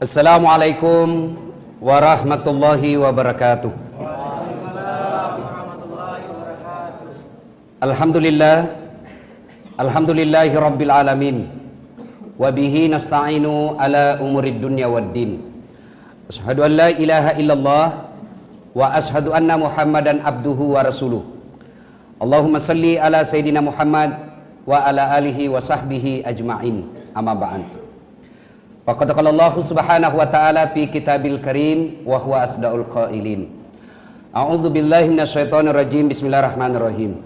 Assalamualaikum warahmatullahi wabarakatuh. Alhamdulillahi rabbil alamin. Wabihi nasta'inu ala umurid dunya waddin. Ashhadu an la ilaha illallah wa ashhadu anna Muhammadan abduhu wa rasuluh. Allahumma salli ala Sayyidina Muhammad wa ala alihi wa sahbihi ajma'in. Amma ba'd. Faqad qala Allah subhanahu wa ta'ala fi kitabil karim wa huwa asdaqul qailin. A'udzu billahi minasyaitonir rajim. Bismillahirrahmanirrahim.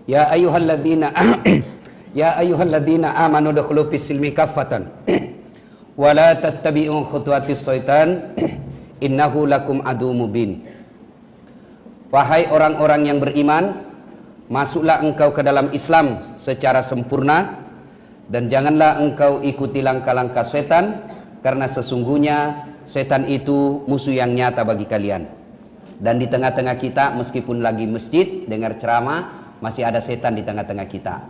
Ya ayyuhalladzina amanu dukhulu fis silmi kaffatan wa la tattabi'u khutuwatis syaitan innahu lakum adu mubin. Wahai orang-orang yang beriman, masuklah engkau ke dalam Islam secara sempurna dan janganlah engkau ikuti langkah-langkah setan, karena sesungguhnya setan itu musuh yang nyata bagi kalian. Dan di tengah-tengah kita, meskipun lagi masjid dengar ceramah, masih ada setan di tengah-tengah kita.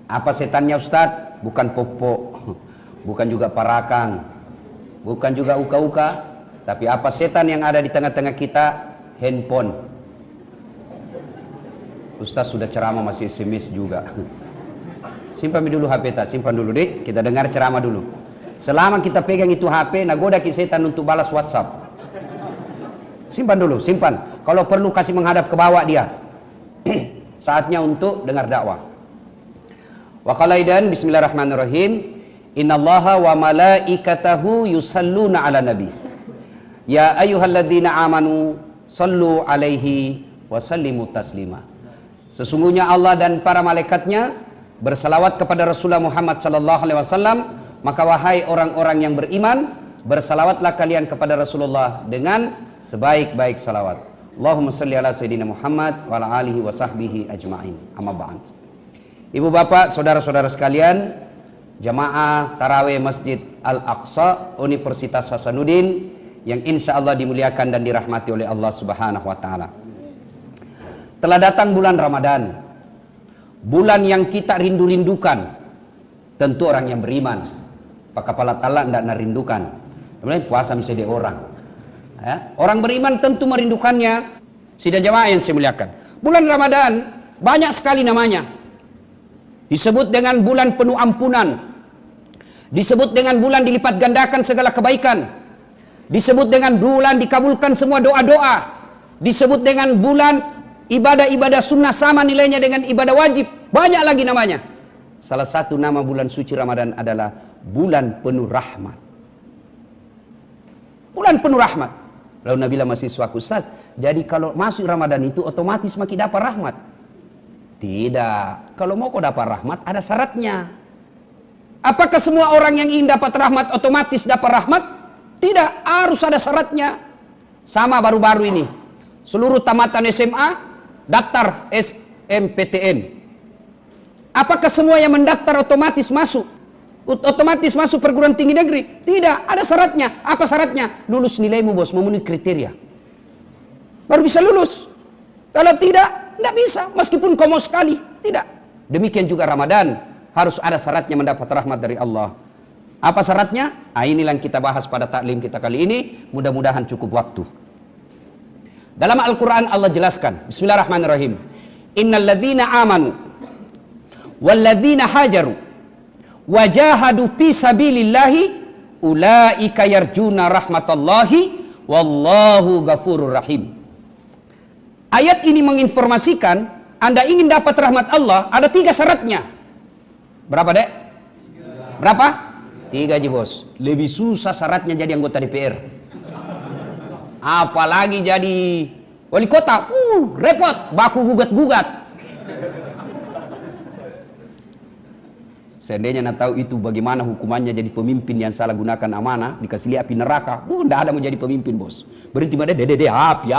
Apa setannya Ustadz? Bukan popo, bukan juga parakang, bukan juga uka-uka, tapi apa setan yang ada di tengah-tengah kita? Handphone. Ustadz sudah ceramah masih SMS juga. Simpan dulu HP, simpan dulu deh, kita dengar ceramah dulu. Selama kita pegang itu HP, nagoda ki setan untuk balas WhatsApp. Simpan dulu, simpan. Kalau perlu kasih menghadap ke bawah dia. Saatnya untuk dengar dakwah. Wa qalaidan bismillahirrahmanirrahim. Innallaha wa malaikatahu yusalluna ala nabi. Ya ayyuhalladzina amanu sallu alaihi wa sallimu taslima. Sesungguhnya Allah dan para malaikatnya bersalawat kepada Rasulullah Muhammad sallallahu alaihi wasallam, maka wahai orang-orang yang beriman, bersalawatlah kalian kepada Rasulullah dengan sebaik-baik salawat. Allahumma salli ala Sayyidina Muhammad wa ala alihi wa sahbihi ajma'in. Amma ba'd. Ibu bapak, saudara-saudara sekalian, jamaah tarawih Masjid Al-Aqsa Universitas Hasanuddin yang insya Allah dimuliakan dan dirahmati oleh Allah subhanahu wa ta'ala. Telah datang bulan Ramadan, bulan yang kita rindu-rindukan. Tentu orang yang beriman, Pak Kepala Tala tidak merindukan. Kemudian puasa misalnya orang ya. Orang beriman tentu merindukannya. Sidang jamaah yang saya muliakan, bulan Ramadan banyak sekali namanya. Disebut dengan bulan penuh ampunan, disebut dengan bulan dilipat gandakan segala kebaikan, disebut dengan bulan dikabulkan semua doa-doa, disebut dengan bulan ibadah-ibadah sunnah sama nilainya dengan ibadah wajib. Banyak lagi namanya. Salah satu nama bulan suci Ramadan adalah bulan penuh rahmat. Bulan penuh rahmat. Lalu Nabi masih suatu Ustaz, jadi kalau masuk Ramadan itu otomatis makin dapat rahmat? Tidak. Kalau mau kau dapat rahmat ada syaratnya. Apakah semua orang yang ingin dapat rahmat otomatis dapat rahmat? Tidak, harus ada syaratnya. Sama baru-baru ini, seluruh tamatan SMA daftar SMPTN. Apakah semua yang mendaftar otomatis masuk? Otomatis masuk perguruan tinggi negeri? Tidak, ada syaratnya. Apa syaratnya? Lulus nilaimu bos, memenuhi kriteria. Baru bisa lulus. Kalau tidak bisa. Meskipun kau mau sekali, tidak. Demikian juga Ramadan, harus ada syaratnya mendapat rahmat dari Allah. Apa syaratnya? Inilah yang kita bahas pada taklim kita kali ini. Mudah-mudahan cukup waktu. Dalam Al-Quran Allah jelaskan, bismillahirrahmanirrahim, innalladzina amanu walladzina hajaru wajahadu fi sabilillahi ulaika yarjuna rahmatallahi wallahu ghafurur rahim. Ayat ini menginformasikan, Anda ingin dapat rahmat Allah, ada 3 syaratnya. Berapa dek? Berapa? 3 aja bos. Lebih susah syaratnya jadi anggota DPR, apalagi jadi wali kota. Repot, baku gugat-gugat. Seandainya nak tahu itu bagaimana hukumannya jadi pemimpin yang salah gunakan amanah, dikasih lihat api neraka. Tidak ada mau jadi pemimpin bos. Berhenti pada dede api.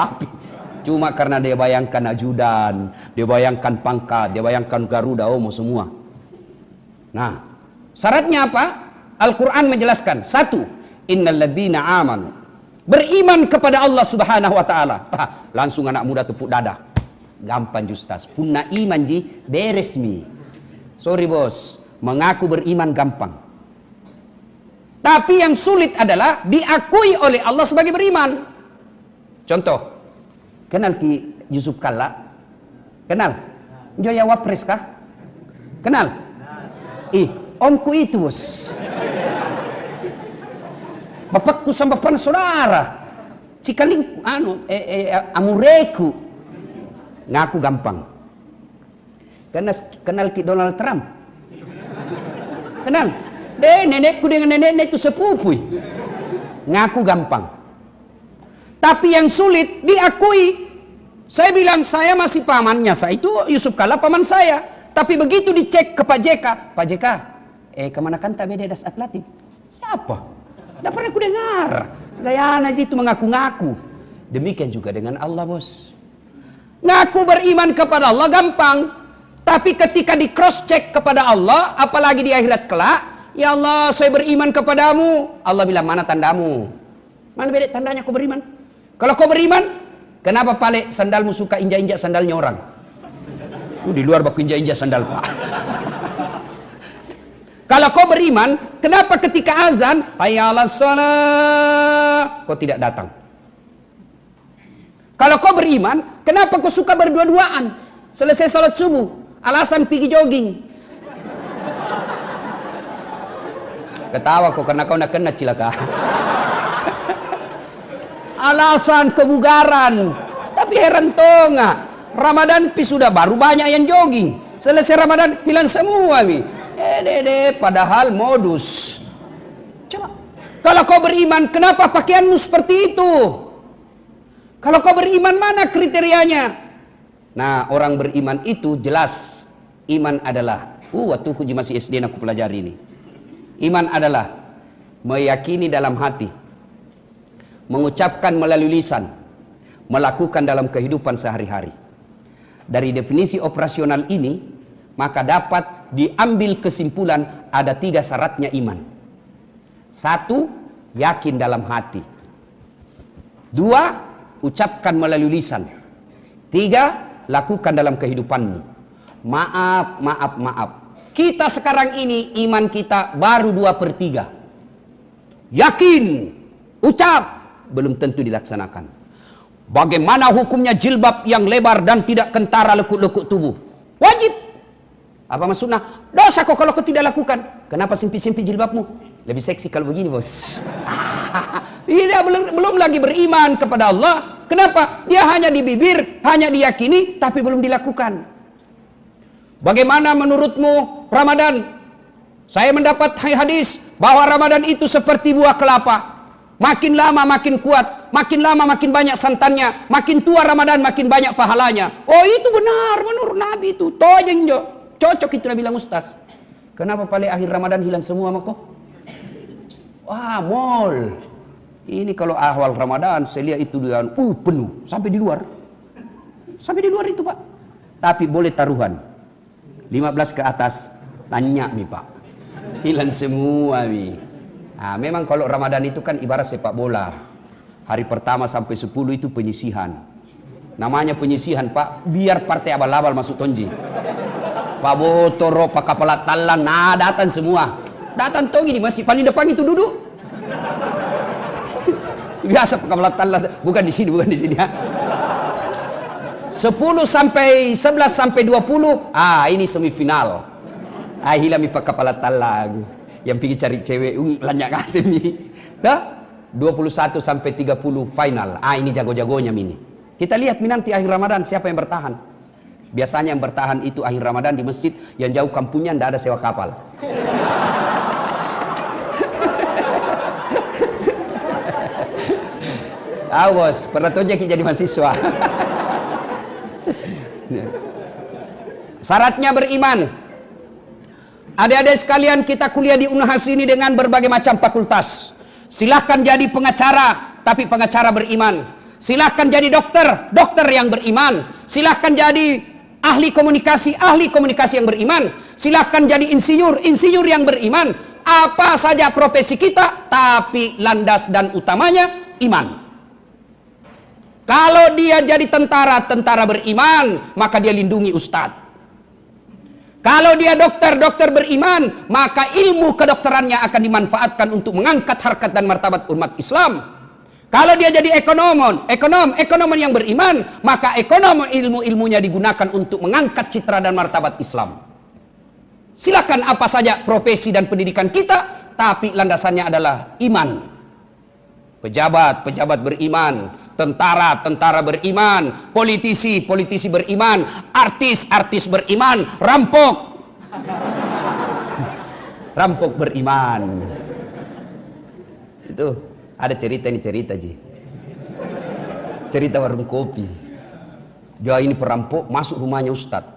Cuma karena dia bayangkan ajudan, dia bayangkan pangkat, dia bayangkan Garuda, mau semua. Nah, syaratnya apa? Al-Quran menjelaskan. 1, innalladzina amanu, beriman kepada Allah subhanahu wa ta'ala. Langsung anak muda tepuk dada. Gampang Justas. Punna iman ji, beres mi. Sorry bos, mengaku beriman gampang. Tapi yang sulit adalah diakui oleh Allah sebagai beriman. Contoh, kenal Ki Yusuf Kalla? Kenal? Joya Wapres kah? Kenal? Omku itu bos. Bapakku sama bapak saudara. Cikaling amureku. Ngaku gampang. Karena kenal Ki Donald Trump. Kenal? Nenekku dengan nenek itu sepupu. Ngaku gampang. Tapi yang sulit diakui. Saya bilang saya masih pamannya. Saya itu Yusuf Kalla paman saya. Tapi begitu dicek ke Pak JK. Pak JK, kemana kan tak beda das atletik? Siapa? Tidak pernah aku dengar. Gaya aja itu mengaku-ngaku. Demikian juga dengan Allah bos. Ngaku beriman kepada Allah gampang. Tapi ketika di cross check kepada Allah, apalagi di akhirat kelak, ya Allah saya beriman kepadamu. Allah bilang mana tandamu? Mana beda tandanya kau beriman? Kalau kau beriman, kenapa pale sandalmu suka injak-injak sandalnya orang? Di luar baku injak-injak sandal pak. Kalau kau beriman, kenapa ketika azan, hayya 'alas shalah, kau tidak datang? Kalau kau beriman, kenapa kau suka berdua-duaan? Selesai salat subuh, alasan pergi jogging. Ketawa kau karena kau nak kena cilaka. Alasan kebugaran. Tapi heran tonga, Ramadan sudah baru banyak yang jogging. Selesai Ramadan hilang semua nih. Padahal modus. Coba. Kalau kau beriman, kenapa pakaianmu seperti itu? Kalau kau beriman, mana kriterianya? Nah, orang beriman itu jelas. Iman adalah, waktu aku masih SD aku pelajari ini. Iman adalah meyakini dalam hati, mengucapkan melalui lisan, melakukan dalam kehidupan sehari-hari. Dari definisi operasional ini, maka dapat diambil kesimpulan ada 3 syaratnya iman. 1, yakin dalam hati. 2, ucapkan melalui lisan. 3, lakukan dalam kehidupanmu. Maaf. Kita sekarang ini iman kita baru 2/3. Yakin, ucap, belum tentu dilaksanakan. Bagaimana hukumnya jilbab yang lebar dan tidak kentara lekuk-lekuk tubuh? Wajib. Apa maksudnya? Dosa kok kalau kau tidak lakukan. Kenapa simpi-simpi jilbabmu? Lebih seksi kalau begini bos. Dia belum lagi beriman kepada Allah. Kenapa? Dia hanya di bibir, hanya diyakini, tapi belum dilakukan. Bagaimana menurutmu Ramadan? Saya mendapat hadis bahwa Ramadan itu seperti buah kelapa. Makin lama makin kuat, makin lama makin banyak santannya, makin tua Ramadan makin banyak pahalanya. Oh itu benar menurut Nabi itu. Tojeng jo. Cocok itu Nabi bilang ustaz. Kenapa pada akhir Ramadan hilang semua mako? Wah mall. Ini kalau awal Ramadan saya lihat itu dengan penuh sampai di luar. Sampai di luar itu pak. Tapi boleh taruhan. 15 ke atas tanya nih pak. Hilang semua nih. Nah, memang kalau Ramadan itu kan ibarat sepak bola. Hari pertama sampai 10 itu penyisihan. Namanya penyisihan pak, biar partai abal-abal masuk tonji. Pak Botoro, Pak Kepala Talan, nah datang semua. Datang tongi di masjid paling depan itu duduk. Biasa Pak Kepala Talan, bukan di sini ya. 10 sampai 11 sampai 20, ini semifinal. Hilami Pak Kepala Talang yang pergi cari cewek lanyak kasih nih. Dah 21 sampai 30 final. Ini jago-jagonya ini. Kita lihat nanti akhir Ramadan siapa yang bertahan. Biasanya yang bertahan itu akhir Ramadan di masjid yang jauh kampungnya ndak ada sewa kapal. Awas, pernah tuh jadi mahasiswa. Syaratnya beriman. Adik-adik sekalian, kita kuliah di Unhas ini dengan berbagai macam fakultas. Silahkan jadi pengacara, tapi pengacara beriman. Silahkan jadi dokter yang beriman. Silahkan jadi ahli komunikasi yang beriman. Silahkan jadi insinyur yang beriman. Apa saja profesi kita, tapi landas dan utamanya iman. Kalau dia jadi tentara beriman, maka dia lindungi ustadz. Kalau dia dokter beriman, maka ilmu kedokterannya akan dimanfaatkan untuk mengangkat harkat dan martabat umat Islam. Kalau dia jadi ekonom yang beriman, maka ilmu-ilmunya digunakan untuk mengangkat citra dan martabat Islam. Silakan apa saja profesi dan pendidikan kita, tapi landasannya adalah iman. Pejabat beriman, tentara beriman, politisi beriman, artis beriman, rampok beriman. Itu ada cerita Ji. Cerita warung kopi. Dia ini perampok masuk rumahnya Ustadz.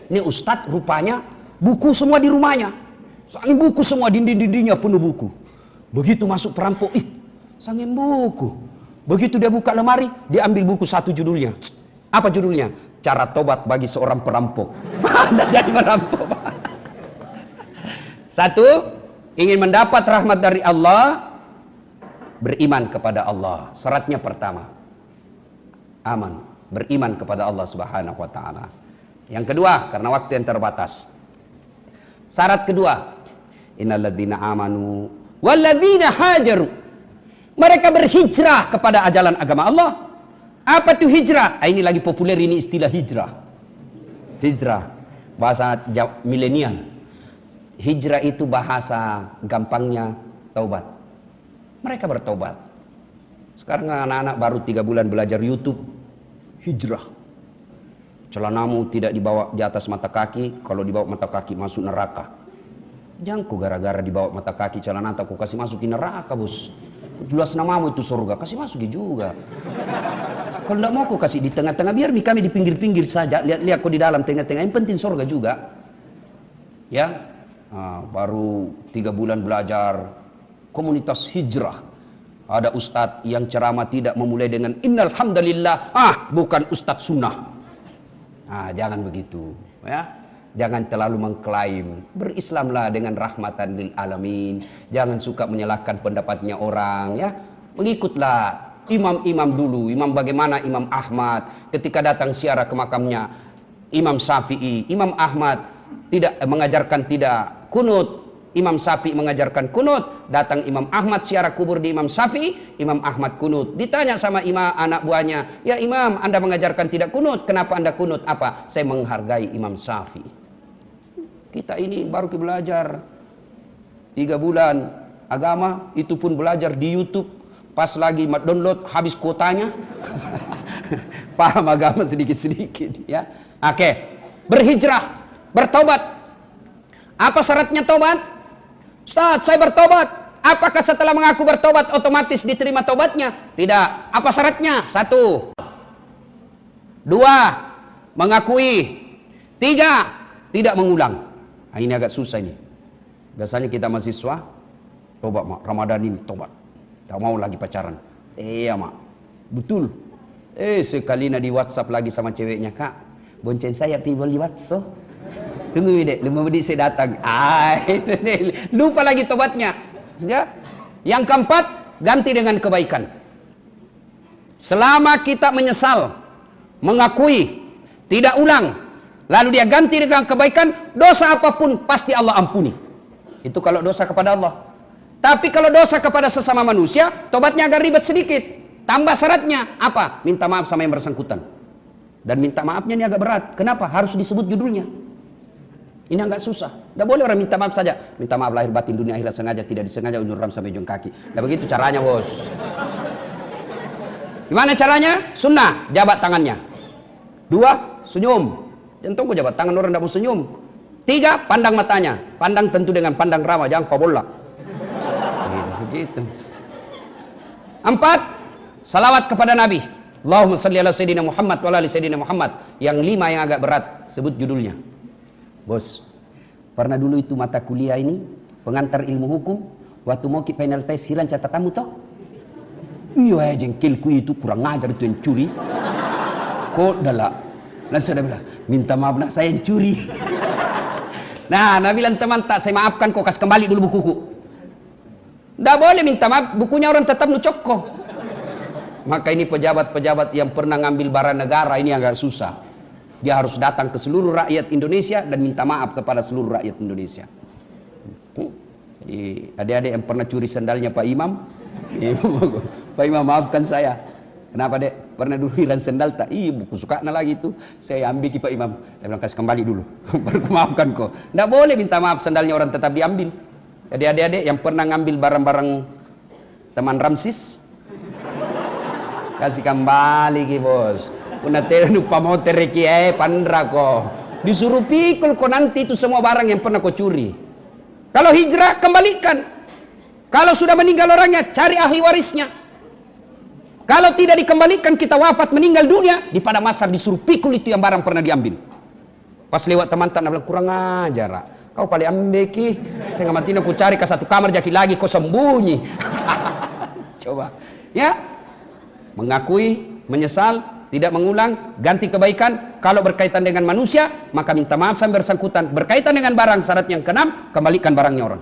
Ini Ustadz rupanya buku semua di rumahnya. Sangin buku semua, dinding-dindingnya penuh buku. Begitu masuk perampok, sangin buku. Begitu dia buka lemari, dia ambil buku satu judulnya. Apa judulnya? Cara tobat bagi seorang perampok. Anda jadi perampok. Satu, ingin mendapat rahmat dari Allah, beriman kepada Allah. Syaratnya pertama, aman, beriman kepada Allah Subhanahu wa taala. Yang kedua, karena waktu yang terbatas. Syarat kedua, innalladzina amanu walladzina hajaru. Mereka berhijrah kepada ajalan agama Allah. Apa itu hijrah? Ini lagi populer ini istilah hijrah. Hijrah, bahasa milenial. Hijrah itu bahasa gampangnya taubat. Mereka bertobat. Sekarang anak-anak baru 3 bulan belajar YouTube. Hijrah. Celanamu tidak dibawa di atas mata kaki. Kalau dibawa mata kaki masuk neraka. Jangan kau gara-gara dibawa mata kaki celana tak kau kasih masuk di neraka, bos. Jelas namamu itu surga, kasih masuk juga. Kalau tidak mau kau kasih di tengah-tengah, biar kami di pinggir-pinggir saja. Lihat kau di dalam tengah-tengah. Yang penting surga juga. Ya, baru 3 bulan belajar komunitas hijrah. Ada ustadz yang ceramah tidak memulai dengan innal hamdalillah. Bukan ustadz sunnah. Jangan begitu, ya. Jangan terlalu mengklaim. Berislamlah dengan rahmatan lil alamin. Jangan suka menyalahkan pendapatnya orang, ya. Mengikutlah imam-imam dulu. Imam bagaimana Imam Ahmad ketika datang ziarah ke makamnya Imam Syafi'i. Imam Ahmad tidak mengajarkan tidak kunut. Imam Syafi'i mengajarkan kunut. Datang Imam Ahmad ziarah kubur di Imam Syafi'i, Imam Ahmad kunut. Ditanya sama imam anak buahnya, "Ya Imam, Anda mengajarkan tidak kunut. Kenapa Anda kunut?" "Apa? Saya menghargai Imam Syafi'i." Kita ini baru belajar 3 bulan agama, itu pun belajar di YouTube. Pas lagi download habis kuotanya. Paham agama sedikit-sedikit, ya. Oke. Berhijrah, bertobat. Apa syaratnya tobat? Ustaz, saya bertobat. Apakah setelah mengaku bertobat otomatis diterima tobatnya? Tidak. Apa syaratnya? 1, 2, mengakui. 3, tidak mengulang. Ini agak susah ini. Biasanya kita mahasiswa, tobat mak, Ramadan ini tobat. Tak mau lagi pacaran. Iya mak, betul. Sekali di WhatsApp lagi sama ceweknya, "Kak, bonceng saya pi di WhatsApp." Tunggu dek, 5 menit saya datang. Lupa lagi tobatnya. Ya. Yang keempat, ganti dengan kebaikan. Selama kita menyesal, mengakui, tidak ulang, lalu dia ganti dengan kebaikan, dosa apapun pasti Allah ampuni. Itu kalau dosa kepada Allah. Tapi kalau dosa kepada sesama manusia, tobatnya agak ribet sedikit. Tambah syaratnya apa? Minta maaf sama yang bersangkutan. Dan minta maafnya ini agak berat. Kenapa? Harus disebut judulnya. Ini agak susah. Tidak boleh orang minta maaf saja. Minta maaf lahir batin dunia akhirat, sengaja tidak disengaja, undur ram sampai ujung kaki. Nah begitu caranya, bos. Gimana caranya? Sunnah, jabat tangannya. 2, senyum. Jangan tunggu jabat tangan orang tidak mau senyum. 3, pandang matanya. Pandang tentu dengan pandang ramah, jangan pabola. Begitu. 4, salawat kepada Nabi. Allahumma salli ala sayyidina Muhammad wa ala ali sayyidina Muhammad. Yang 5 yang agak berat, sebut judulnya. Bos, pernah dulu itu mata kuliah ini, pengantar ilmu hukum, waktu mau ke final test hilang catatanmu toh? Iya jengkelku itu kurang ngajar itu yang curi. Kok dah langsung dia bilang, minta maaf nak saya yang curi. Nah, Nabi bilang teman tak saya maafkan kok, kasih kembali dulu bukuku. Nggak boleh minta maaf, bukunya orang tetap nucokko. Maka ini pejabat-pejabat yang pernah ngambil barang negara ini agak susah. Dia harus datang ke seluruh rakyat Indonesia dan minta maaf kepada seluruh rakyat Indonesia. Jadi adik-adik yang pernah curi sandalnya Pak Imam, Pak Imam maafkan saya. Kenapa dek? Pernah dulu hilang sandal tak? Iya buku suka lagi itu. Saya ambil ke Pak Imam. Saya bilang kasih kembali dulu. Baru maafkan kok. Tidak boleh minta maaf sandalnya orang tetap diambil. Jadi adik-adik yang pernah ngambil barang-barang teman Ramsis, kasih kembali ki bos. Una tenu pamoter ki pandra ko. Disuruh pikul kok nanti itu semua barang yang pernah kau curi. Kalau hijrah kembalikan. Kalau sudah meninggal orangnya cari ahli warisnya. Kalau tidak dikembalikan kita wafat meninggal dunia di pada masa disuruh pikul itu yang barang pernah diambil. Pas lewat teman-teman bilang kurang ajar. Kau paling ambil ki setengah mati aku cari ke satu kamar jadi lagi kau sembunyi. Coba ya mengakui, menyesal, tidak mengulang, ganti kebaikan. Kalau berkaitan dengan manusia maka minta maaf sampai bersangkutan. Berkaitan dengan barang syarat yang keenam, kembalikan barangnya orang.